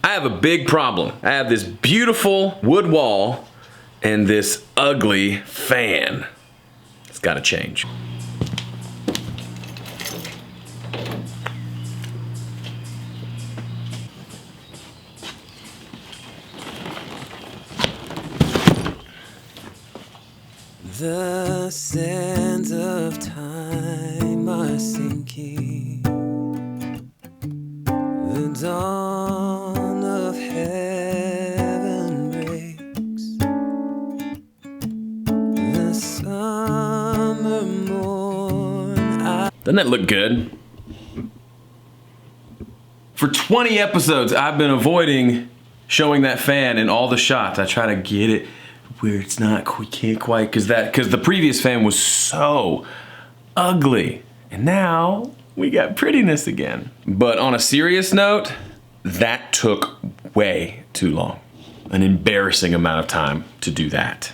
I have a big problem. I have this beautiful wood wall and this ugly fan. It's gotta change. The sands of time are sinking. The dawn of heaven breaks. The summer morn. Doesn't that look good? For 20 episodes, I've been avoiding showing that fan in all the shots. I try to get it where it's not, we can't quite, because the previous fan was so ugly. And now we got prettiness again. But on a serious note, that took way too long. An embarrassing amount of time to do that.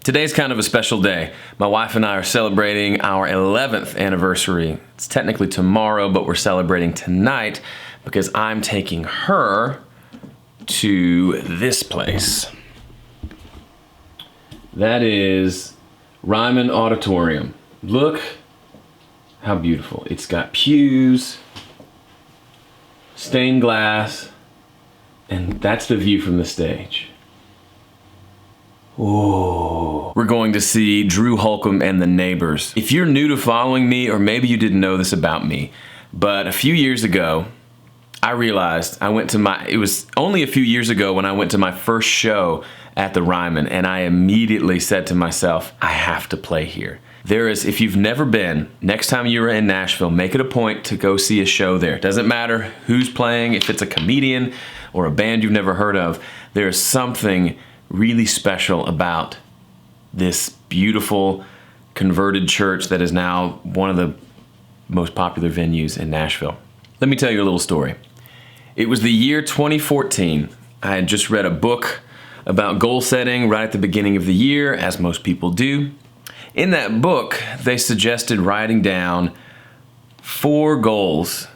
Today's kind of a special day. My wife and I are celebrating our 11th anniversary. It's technically tomorrow, but we're celebrating tonight because I'm taking her to this place. That is Ryman Auditorium. Look how beautiful. It's got pews, stained glass, and that's the view from the stage. Whoa. We're going to see Drew Holcomb and the Neighbors. If you're new to following me, or maybe you didn't know this about me, but a few years ago, I realized it was only a few years ago when I went to my first show at the Ryman, and I immediately said to myself, I have to play here. If you've never been, next time you're in Nashville, make it a point to go see a show there. Doesn't matter who's playing, if it's a comedian or a band you've never heard of, there's something really special about this beautiful converted church that is now one of the most popular venues in Nashville. Let me tell you a little story. It was the year 2014. I had just read a book about goal setting right at the beginning of the year, as most people do. In that book, they suggested writing down 4 goals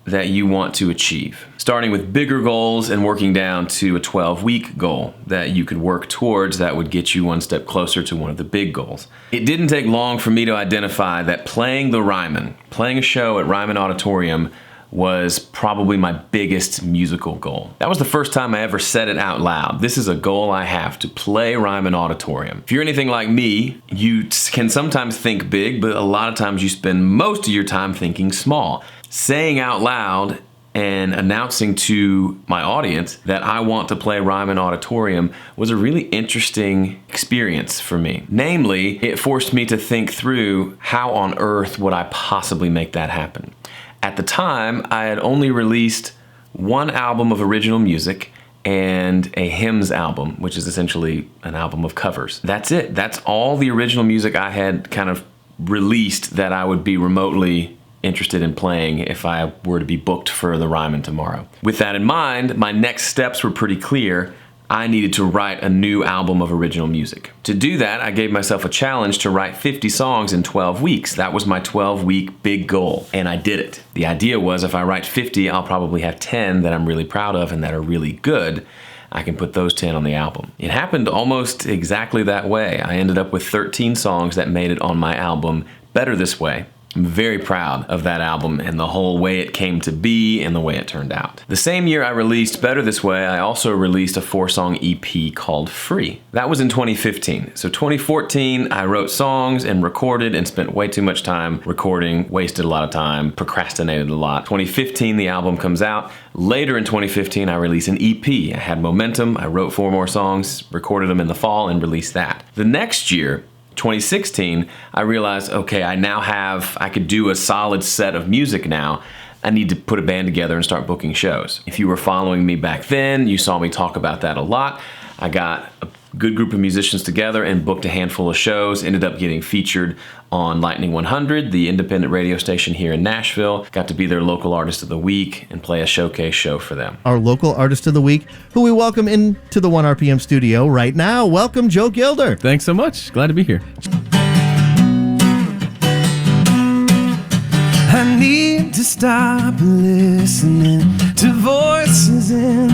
that you want to achieve, starting with bigger goals and working down to a 12-week goal that you could work towards that would get you one step closer to one of the big goals. It didn't take long for me to identify that playing a show at Ryman Auditorium was probably my biggest musical goal. That was the first time I ever said it out loud. This is a goal I have, to play Ryman Auditorium. If you're anything like me, you can sometimes think big, but a lot of times you spend most of your time thinking small. Saying out loud and announcing to my audience that I want to play Ryman Auditorium was a really interesting experience for me. Namely, it forced me to think through how on earth would I possibly make that happen. At the time, I had only released 1 album of original music and a hymns album, which is essentially an album of covers. That's it. That's all the original music I had kind of released that I would be remotely interested in playing if I were to be booked for the Ryman tomorrow. With that in mind, my next steps were pretty clear. I needed to write a new album of original music. To do that, I gave myself a challenge to write 50 songs in 12 weeks. That was my 12-week big goal, and I did it. The idea was if I write 50, I'll probably have 10 that I'm really proud of and that are really good. I can put those 10 on the album. It happened almost exactly that way. I ended up with 13 songs that made it on my album, Better This Way. I'm very proud of that album and the whole way it came to be and the way it turned out. The same year I released Better This Way, I also released a 4-song EP called Free. That was in 2015. So 2014, I wrote songs and recorded and spent way too much time recording, wasted a lot of time, procrastinated a lot. 2015, the album comes out. Later in 2015, I released an EP. I had momentum, I wrote 4 more songs, recorded them in the fall, and released that. The next year, 2016, I realized, okay, I could do a solid set of music now. I need to put a band together and start booking shows. If you were following me back then, you saw me talk about that a lot. I got a good group of musicians together and booked a handful of shows, ended up getting featured on Lightning 100, the independent radio station here in Nashville. Got to be their local artist of the week and play a showcase show for them. Our local artist of the week, who we welcome into the 1RPM studio right now. Welcome, Joe Gilder. Thanks so much. Glad to be here. I need to stop listening to voices in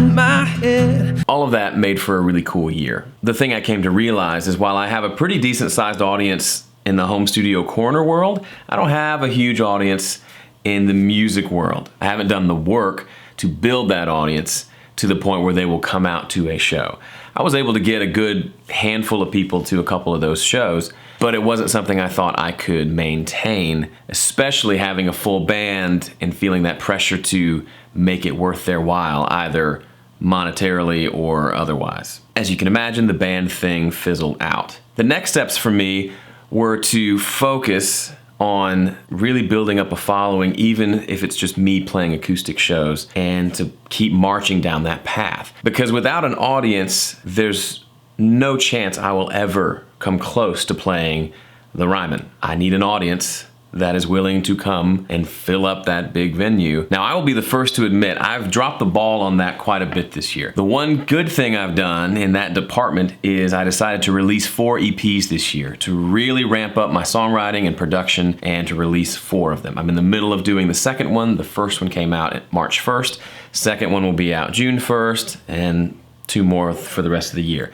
All of that made for a really cool year. The thing I came to realize is while I have a pretty decent sized audience in the home studio corner world, I don't have a huge audience in the music world. I haven't done the work to build that audience to the point where they will come out to a show. I was able to get a good handful of people to a couple of those shows, but it wasn't something I thought I could maintain, especially having a full band and feeling that pressure to make it worth their while, either monetarily or otherwise. As you can imagine, the band thing fizzled out. The next steps for me were to focus on really building up a following, even if it's just me playing acoustic shows, and to keep marching down that path. Because without an audience, there's no chance I will ever come close to playing the Ryman. I need an audience that is willing to come and fill up that big venue. Now, I will be the first to admit I've dropped the ball on that quite a bit this year. The one good thing I've done in that department is I decided to release 4 EPs this year to really ramp up my songwriting and production and to release 4 of them. I'm in the middle of doing the second one. The first one came out at March 1st. Second one will be out June 1st, and 2 more for the rest of the year.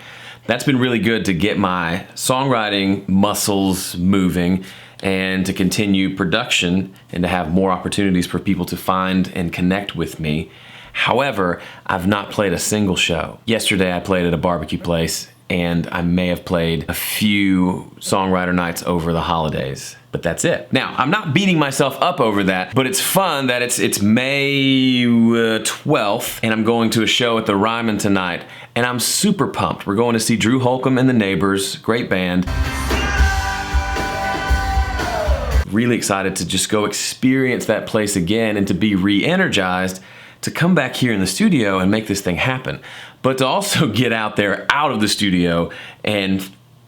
That's been really good to get my songwriting muscles moving and to continue production and to have more opportunities for people to find and connect with me. However, I've not played a single show. Yesterday I played at a barbecue place, and I may have played a few songwriter nights over the holidays, but that's it. Now, I'm not beating myself up over that, but it's fun that it's May 12th, and I'm going to a show at the Ryman tonight, and I'm super pumped. We're going to see Drew Holcomb and the Neighbors, great band. Really excited to just go experience that place again and to be re-energized to come back here in the studio and make this thing happen. But to also get out there, out of the studio, and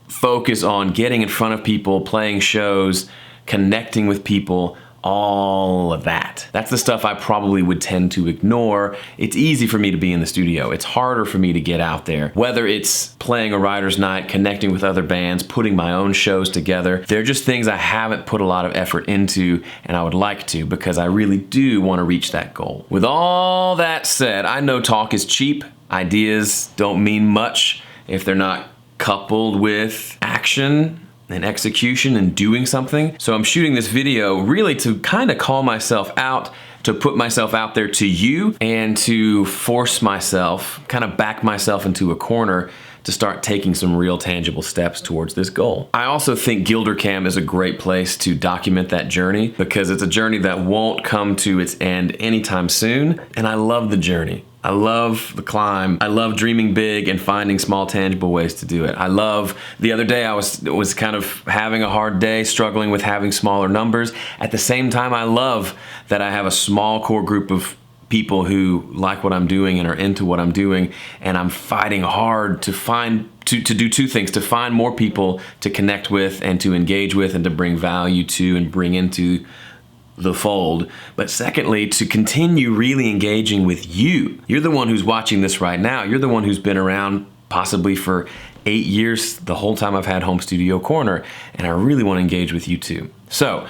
focus on getting in front of people, playing shows, connecting with people, all of that. That's the stuff I probably would tend to ignore. It's easy for me to be in the studio. It's harder for me to get out there. Whether it's playing a writer's night, connecting with other bands, putting my own shows together, they're just things I haven't put a lot of effort into, and I would like to, because I really do want to reach that goal. With all that said, I know talk is cheap. Ideas don't mean much if they're not coupled with action and execution and doing something. So I'm shooting this video really to kind of call myself out, to put myself out there to you, and to force myself, kind of back myself into a corner to start taking some real tangible steps towards this goal. I also think GilderCam is a great place to document that journey, because it's a journey that won't come to its end anytime soon, and I love the journey. I love the climb. I love dreaming big and finding small, tangible ways to do it. I love, the other day I was kind of having a hard day, struggling with having smaller numbers. At the same time, I love that I have a small core group of people who like what I'm doing and are into what I'm doing, and I'm fighting hard to do 2 things: to find more people to connect with and to engage with and to bring value to and bring into the fold, but secondly, to continue really engaging with you. You're the one who's watching this right now. You're the one who's been around possibly for 8 years, the whole time I've had Home Studio Corner, and I really want to engage with you too. So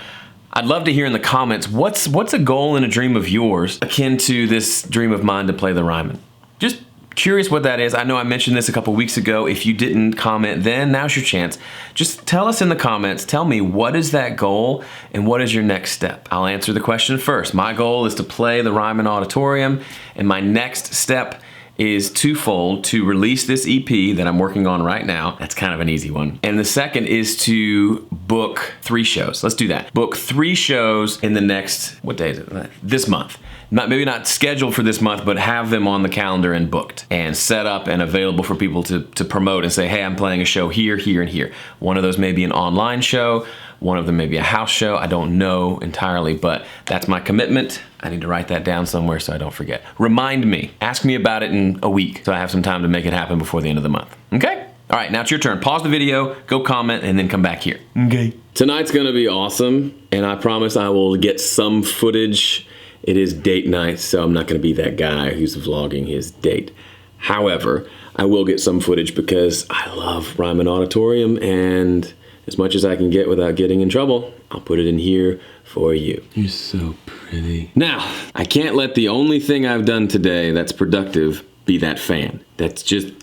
I'd love to hear in the comments, what's a goal and a dream of yours akin to this dream of mine to play the Ryman? Just curious what that is. I know I mentioned this a couple weeks ago. If you didn't comment then, now's your chance. Just tell us in the comments, tell me, what is that goal and what is your next step? I'll answer the question first. My goal is to play the Ryman Auditorium, and my next step is twofold: to release this EP that I'm working on right now. That's kind of an easy one. And the second is to book 3 shows. Let's do that. Book 3 shows in the next, what day is it? This month. Maybe not scheduled for this month, but have them on the calendar and booked and set up and available for people to promote and say, hey, I'm playing a show here, here, and here. One of those may be an online show. One of them may be a house show. I don't know entirely, but that's my commitment. I need to write that down somewhere so I don't forget. Remind me. Ask me about it in a week so I have some time to make it happen before the end of the month. Okay? All right, now it's your turn. Pause the video, go comment, and then come back here. Okay. Tonight's gonna be awesome, and I promise I will get some footage. It is date night, so I'm not gonna be that guy who's vlogging his date. However, I will get some footage because I love Ryman Auditorium, and as much as I can get without getting in trouble, I'll put it in here for you. You're so pretty. Now, I can't let the only thing I've done today that's productive be that fan. That's just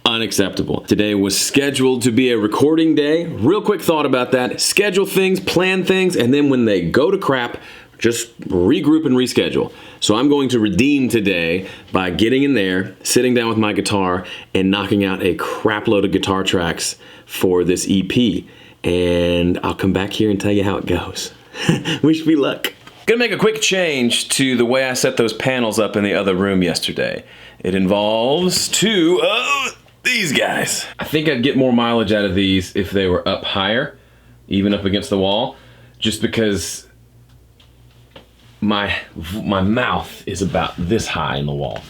unacceptable. Today was scheduled to be a recording day. Real quick thought about that. Schedule things, plan things, and then when they go to crap, just regroup and reschedule. So I'm going to redeem today by getting in there, sitting down with my guitar, and knocking out a crap load of guitar tracks for this EP. And I'll come back here and tell you how it goes. Wish me luck. Gonna make a quick change to the way I set those panels up in the other room yesterday. It involves two of these guys. I think I'd get more mileage out of these if they were up higher, even up against the wall, just because my mouth is about this high in the wall.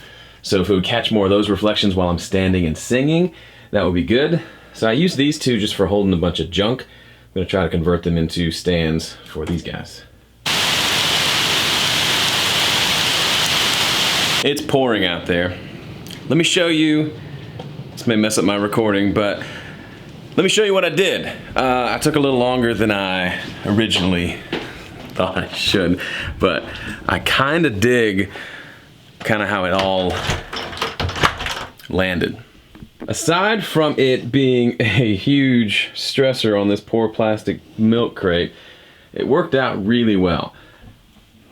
So if it would catch more of those reflections while I'm standing and singing, that would be good. So I use these two just for holding a bunch of junk. I'm gonna try to convert them into stands for these guys. It's pouring out there. Let me show you, this may mess up my recording, but let me show you what I did. I took a little longer than I originally thought I should, but I kind of dig how it all landed. Aside from it being a huge stressor on this poor plastic milk crate, it worked out really well.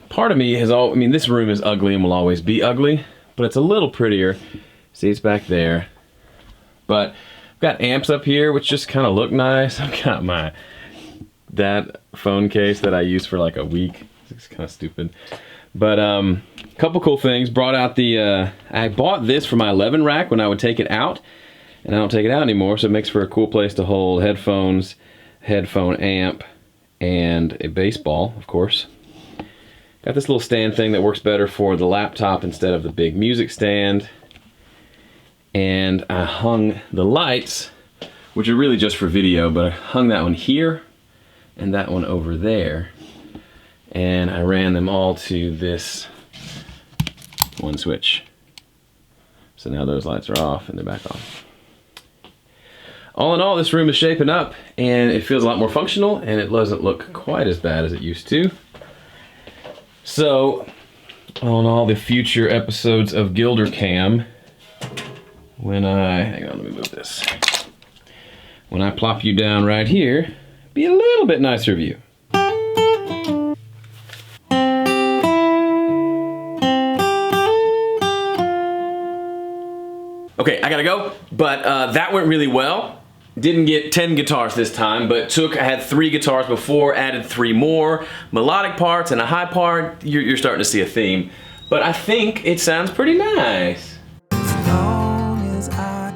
Part of me has this room is ugly and will always be ugly, but it's a little prettier. See, it's back there. But I've got amps up here, which just kind of look nice. I've got that phone case that I used for like a week. It's kind of stupid. But a couple cool things. Brought out I bought this for my 11 rack when I would take it out. And I don't take it out anymore, so it makes for a cool place to hold headphones, headphone amp, and a bass ball, of course. Got this little stand thing that works better for the laptop instead of the big music stand. And I hung the lights, which are really just for video, but I hung that one here and that one over there. And I ran them all to this one switch. So now those lights are off and they're back on. All in all, this room is shaping up and it feels a lot more functional and it doesn't look quite as bad as it used to. So, on all the future episodes of GilderCam, hang on, let me move this. When I plop you down right here, be a little bit nicer view. Okay, I gotta go, but that went really well. Didn't get 10 guitars this time, but I had 3 guitars before, added 3 more, melodic parts and a high part. You're starting to see a theme, but I think it sounds pretty nice. As long as I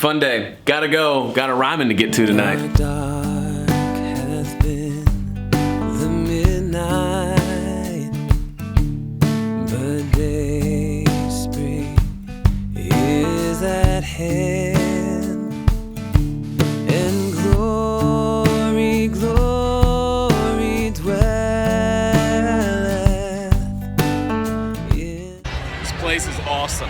Fun day. Gotta go. Got a Ryman to get to tonight. dark hath been the midnight, but daybreak is at hand, and glory, glory dwelleth in. This place is awesome.